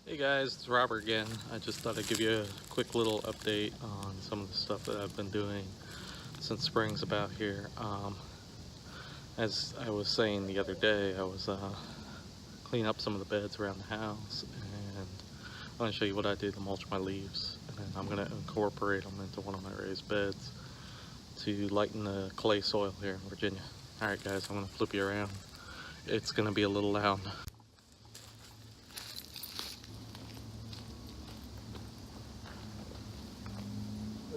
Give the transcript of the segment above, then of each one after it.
Hey guys, it's Robert again. I just thought I'd give you a quick little update on some of the stuff that I've been doing since spring's about here. As I was saying the other day, I was cleaning up some of the beds around the house, and I'm going to show you what I did to mulch my leaves, and then I'm going to incorporate them into one of my raised beds to lighten the clay soil here in Virginia. Alright guys, I'm going to flip you around. It's going to be a little loud.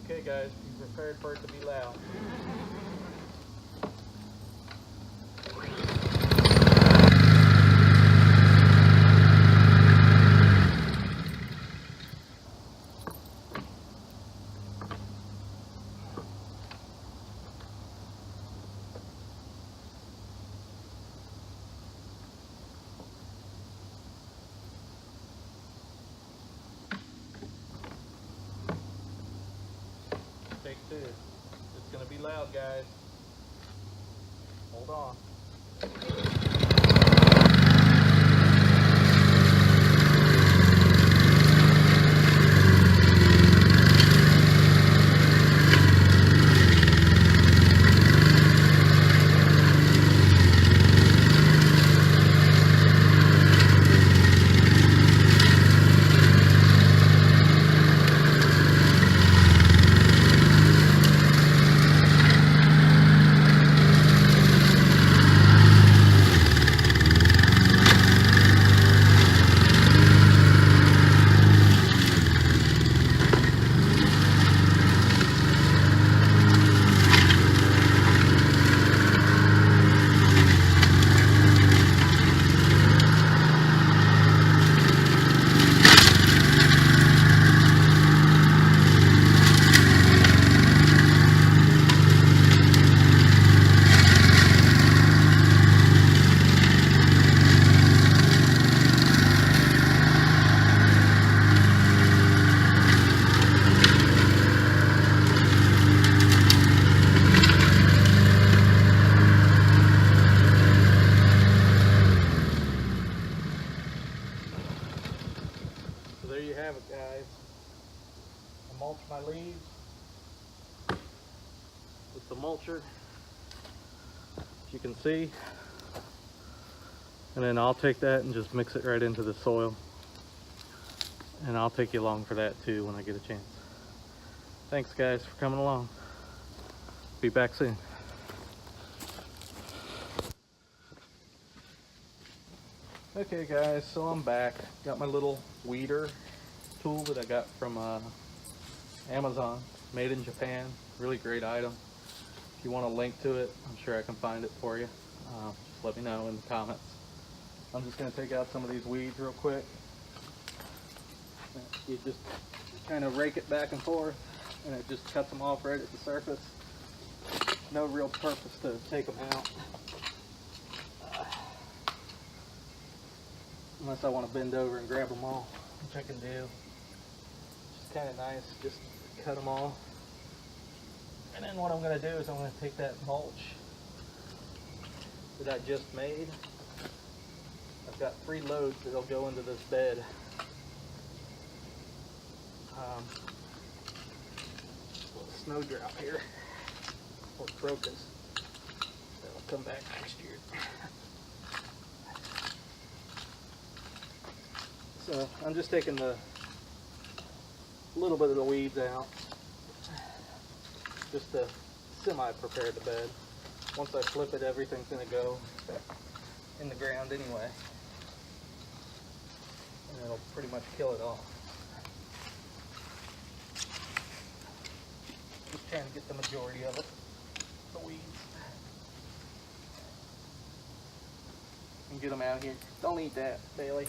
Okay guys, be prepared for it to be loud. Take two. It's gonna be loud, guys. Hold on. So there you have it, guys. I mulch my leaves with the mulcher, as you can see, and then I'll take that and just mix it right into the soil, and I'll take you along for that too when I get a chance. Thanks guys for coming along. Be back soon. Okay guys, so I'm back. Got my little weeder tool that I got from Amazon, made in Japan. Really great item. If you want a link to it, I'm sure I can find it for you. Just let me know in the comments. I'm just going to take out some of these weeds real quick. You just kind of rake it back and forth, and it just cuts them off right at the surface. No real purpose to take them out. Unless I want to bend over and grab them all, which I can do. It's kind of nice, just cut them all. And then what I'm going to do is I'm going to take that mulch that I just made. I've got 3 loads that'll go into this bed. Little snowdrop here, or crocus. That'll come back next year. So I'm just taking a little bit of the weeds out, just to semi-prepare the bed. Once I flip it, everything's going to go in the ground anyway, and it'll pretty much kill it all. Just trying to get the majority of it, the weeds, and get them out here. Don't eat that, Bailey.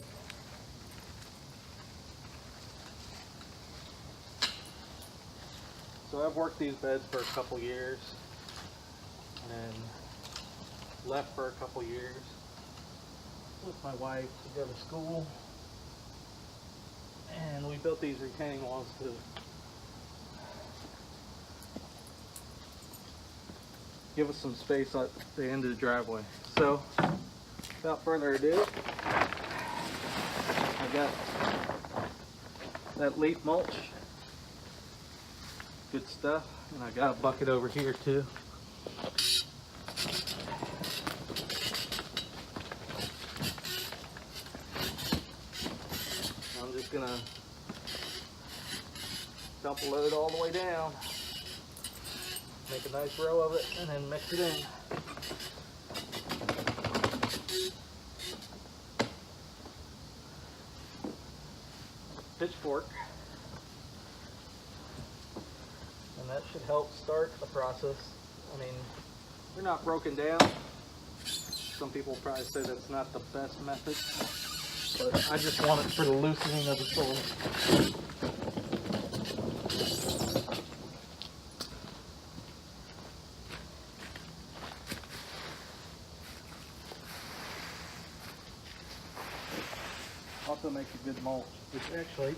So I've worked these beds for a couple years, and then left for a couple years with my wife to go to school, and we built these retaining walls to give us some space at the end of the driveway. So without further ado, I got that leaf mulch. Good stuff. And I got a bucket over here too. I'm just gonna dump a load all the way down, make a nice row of it, and then mix it in. Pitchfork, and that should help start the process. I mean, they're not broken down. Some people probably say that's not the best method, but I just want it for the loosening of the soil. Also makes a good mulch, which actually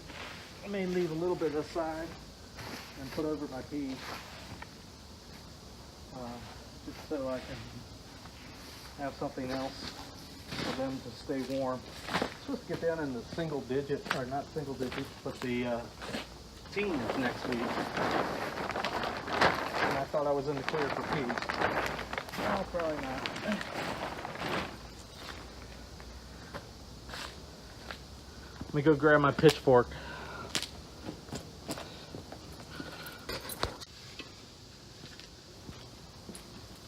I may leave a little bit aside and put over my peas, just so I can have something else for them to stay warm. I'm supposed to get down in the single digits, or not single digits, but the teens next week. And I thought I was in the clear for peas. No, probably not. Let me go grab my pitchfork.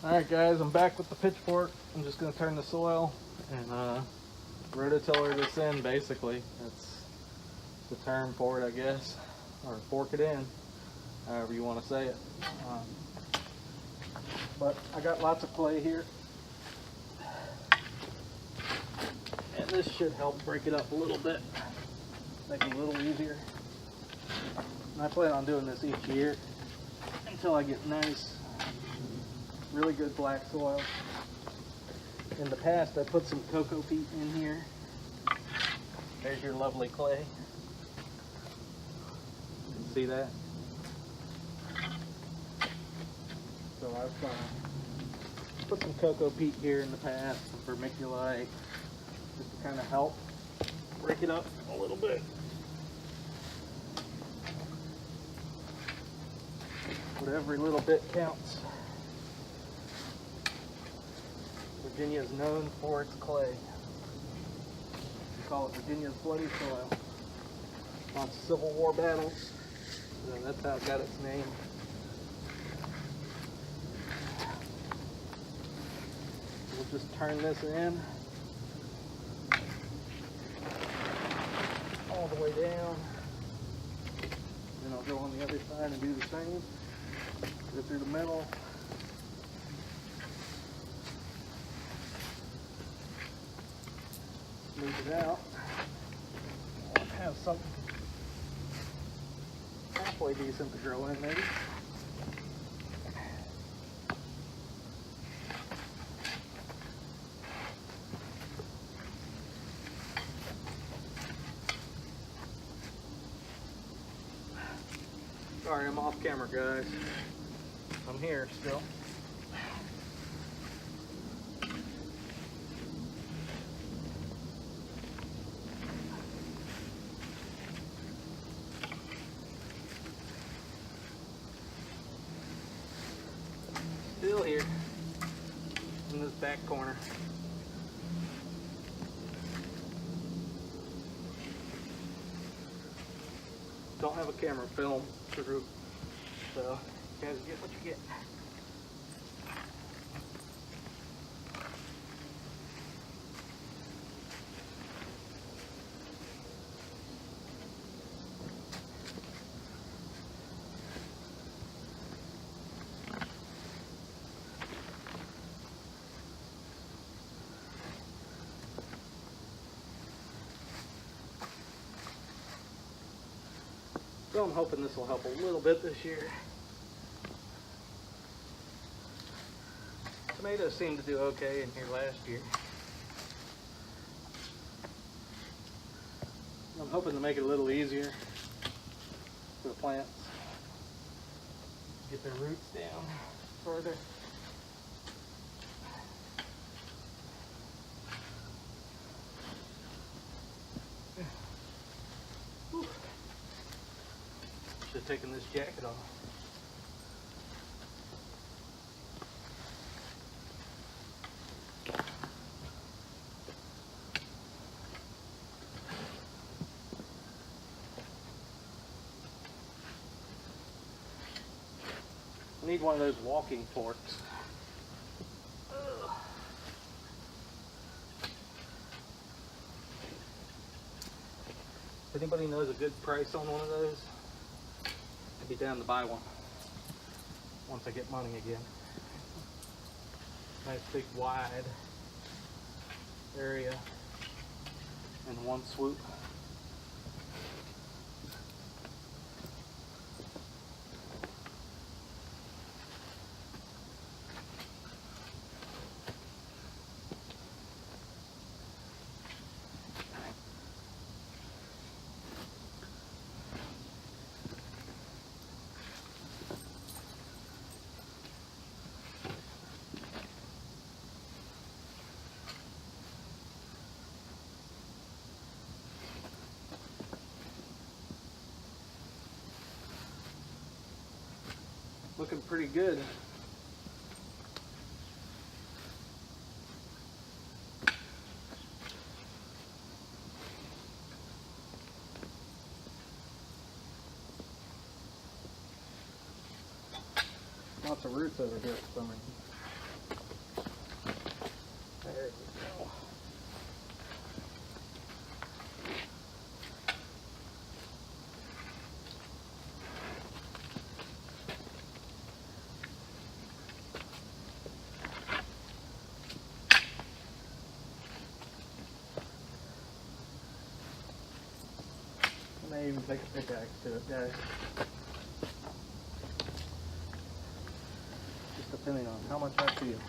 Alright guys, I'm back with the pitchfork. I'm just going to turn the soil and rototiller this in, basically. That's the term for it, I guess. Or fork it in, however you want to say it. But I got lots of clay here. And this should help break it up a little bit. Make it a little easier. And I plan on doing this each year until I get nice, really good black soil. In the past, I put some cocoa peat in here. There's your lovely clay. You can see that? So I've put some cocoa peat here in the past, some vermiculite, just to kind of help break it up a little bit. But every little bit counts. Virginia is known for its clay. We call it Virginia's bloody soil. Lots of Civil War battles. So that's how it got its name. We'll just turn this in all the way down. Then I'll go on the other side and do the same. Go through the middle. Smooth it out. I'll have something halfway decent to grow in, maybe. Sorry, I'm off camera, guys. I'm here still. Still here in this back corner. Don't have a camera film crew, so you guys get what you get. So I'm hoping this will help a little bit this year. Tomatoes seemed to do okay in here last year. I'm hoping to make it a little easier for the plants. Get their roots down further. to taking this jacket off. I need one of those walking forks. If anybody knows a good price on one of those, I'd be down to buy one once I get money again. Nice big wide area in one swoop. Looking pretty good. Lots of roots over here for some reason. There we go. I may even take a pickaxe to it, guys. Just depending on how much I feel.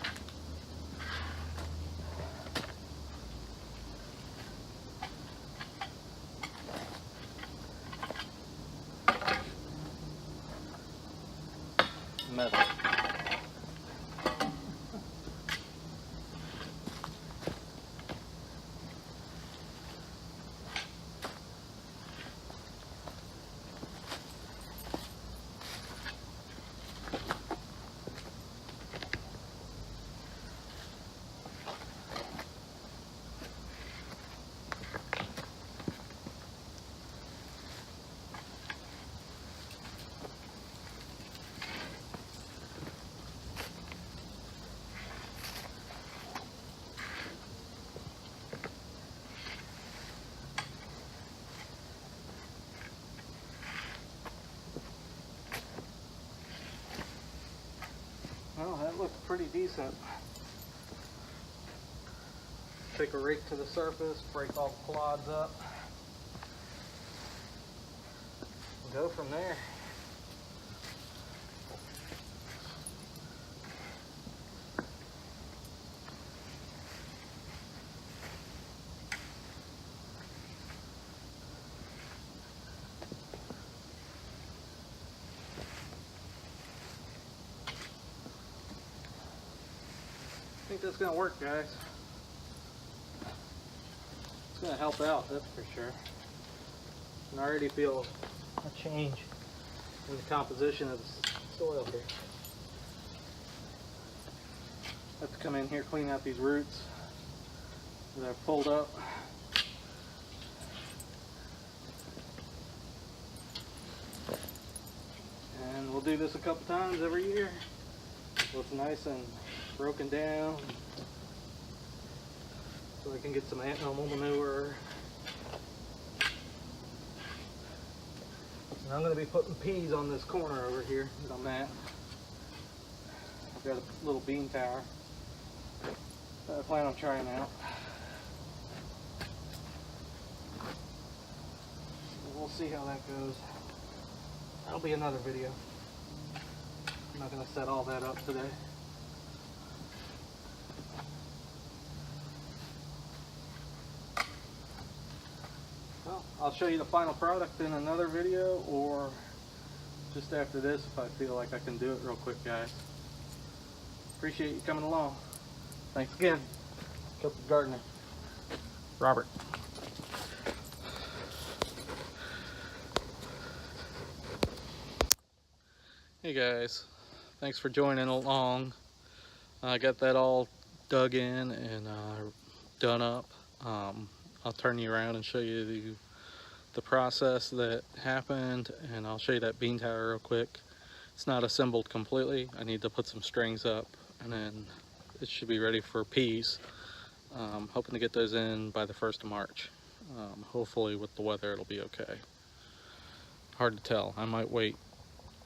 Metal. Well, that looks pretty decent. Take a rake to the surface, break all the clods up, and go from there. I think that's gonna work, guys. It's gonna help out, that's for sure. And I already feel a change in the composition of the soil here. I have to come in here, clean out these roots that I've pulled up. And we'll do this a couple times every year so it's nice and broken down so I can get some animal manure. And I'm going to be putting peas on this corner over here that I'm at. I've got a little bean tower that I plan on trying out. So we'll see how that goes. That'll be another video. I'm not going to set all that up today. Well, I'll show you the final product in another video or just after this if I feel like I can do it real quick, guys. Appreciate you coming along. Thanks again. Kiltedgardener. Robert. Hey guys, thanks for joining along. I got that all dug in and done up. I'll turn you around and show you the process that happened, and I'll show you that bean tower real quick. It's not assembled completely. I need to put some strings up, and then it should be ready for peas. Hoping to get those in by the 1st of March. Hopefully with the weather it'll be okay. Hard to tell. I might wait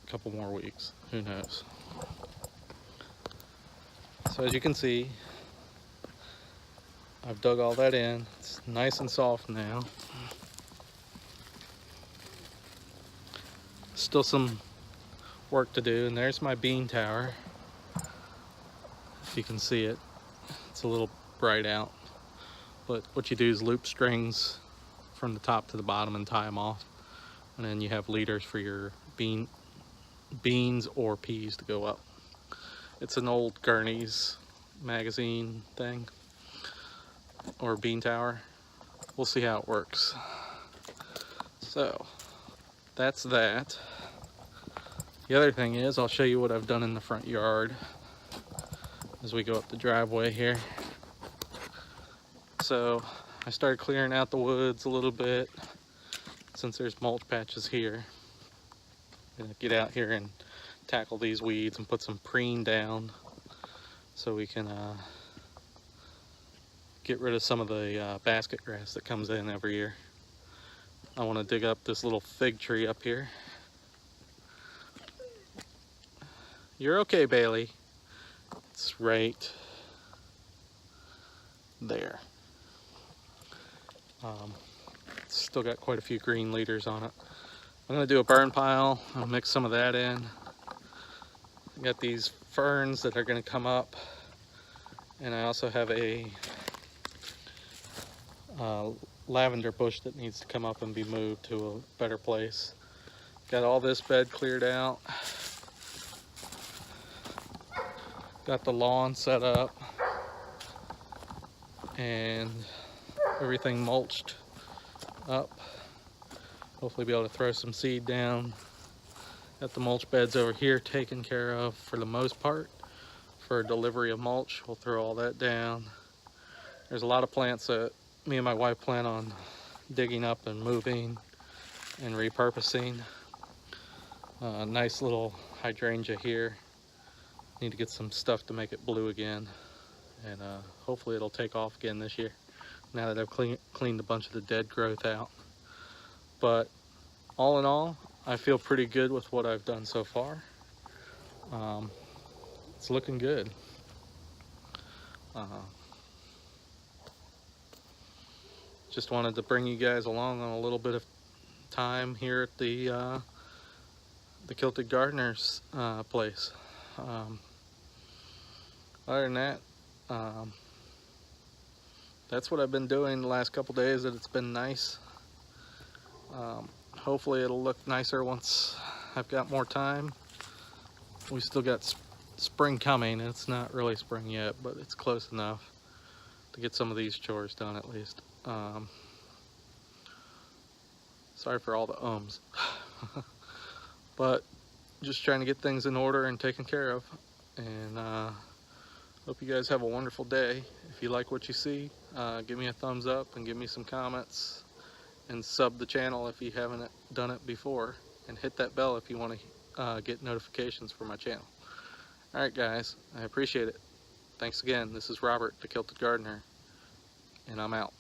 a couple more weeks. Who knows? So as you can see, I've dug all that in. It's nice and soft now. Still some work to do, and there's my bean tower. If you can see it, it's a little bright out. But what you do is loop strings from the top to the bottom and tie them off. And then you have leaders for your beans or peas to go up. It's an old Gurney's magazine thing, or bean tower. We'll see how it works. So that's that. The other thing is, I'll show you what I've done in the front yard as we go up the driveway here. So I started clearing out the woods a little bit since there's mulch patches here. I'm gonna get out here and tackle these weeds and put some preen down so we can get rid of some of the basket grass that comes in every year. I want to dig up this little fig tree up here. You're okay, Bailey. It's right there. Still got quite a few green leaders on it. I'm gonna do a burn pile. I'll mix some of that in. I got these ferns that are gonna come up, and I also have a lavender bush that needs to come up and be moved to a better place. Got all this bed cleared out. Got the lawn set up and everything mulched up. Hopefully be able to throw some seed down. Got the mulch beds over here taken care of for the most part. For delivery of mulch, we'll throw all that down. There's a lot of plants that me and my wife plan on digging up and moving and repurposing. Nice little hydrangea here. Need to get some stuff to make it blue again, and hopefully it'll take off again this year now that I've cleaned a bunch of the dead growth out. But all in all, I feel pretty good with what I've done so far. It's looking good. Just wanted to bring you guys along on a little bit of time here at the Kiltedgardener's place. Other than that, that's what I've been doing the last couple days. That it's been nice. Hopefully it'll look nicer once I've got more time. We still got spring coming. It's not really spring yet, but it's close enough to get some of these chores done at least. Sorry for all the ums. But just trying to get things in order and taken care of. And hope you guys have a wonderful day. If you like what you see, give me a thumbs up and give me some comments, and sub the channel if you haven't done it before, and hit that bell if you want to get notifications for my channel. Alright guys, I appreciate it. Thanks again. This is Robert, the Kilted Gardener, and I'm out.